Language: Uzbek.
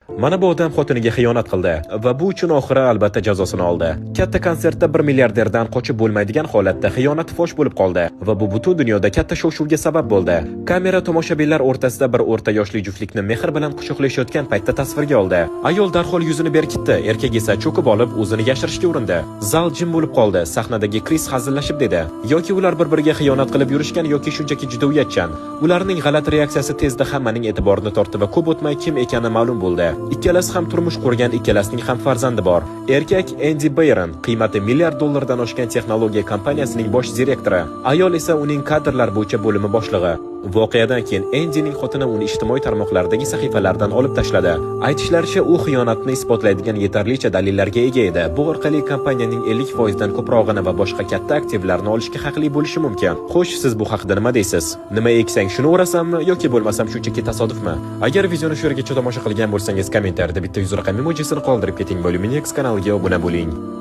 Mana bu odam xotiniga xiyonat qildi va bu uchun oxiri albatta jazosini oldi. Katta konsertda bir milliarderdan qochib bo'lmaydigan holatda xiyonat fosh bo'lib qoldi va bu butun dunyoda katta shov-shuvga sabab bo'ldi. Kamera tomoshabinlar o'rtasida bir o'rta yoshli juftlikni mehr bilan quchoqlashayotgan paytda tasvirga oldi. Ayol darhol yuzini berkitdi, erkak esa cho'kib olib o'zini yashirishga urindi. Zal jim bo'lib qoldi. Sahnadagi Kris hazillashib dedi: "Yoki ular bir-biriga xiyonat qilib yurishgan yoki shunchaki juda uyatchan." Ularning g'alati reaksiyasi tezda hammaning e'tiborini tortdi va ko'p o'tmay kim ekani ma'lum bo'ldi. Ikkalasi ham turmush qurgan, ikkalasining ham farzandi bor. Erkak Endi Bayron, qiymati $1 milliard dan oshgan texnologiya kompaniyasining bosh direktori. Ayol esa uning kadrlar bo'yicha bo'limi boshlig'i. Voqeadan keyin Endining xotini uni ijtimoiy tarmoqlardagi sahifalardan olib tashladi. Aytishlaricha, u xiyonatni isbotlaydigan yetarlicha dalillarga ega edi. Bu orqali kompaniyaning 50% dan ko'prog'ini va boshqa katta aktivlarni olishga haqli bo'lishi mumkin. Xo'sh, siz bu haqida nima deysiz? Nima eksang shuni o'rasammi yoki bo'lmasam shunchaki tasodifmi? Agar videoni shu yergacha tomosha qilgan bo'lsangiz, kommentariyada bitta 100 raqam emojisini qoldirib keting. Luminex kanaliga obuna bo'ling.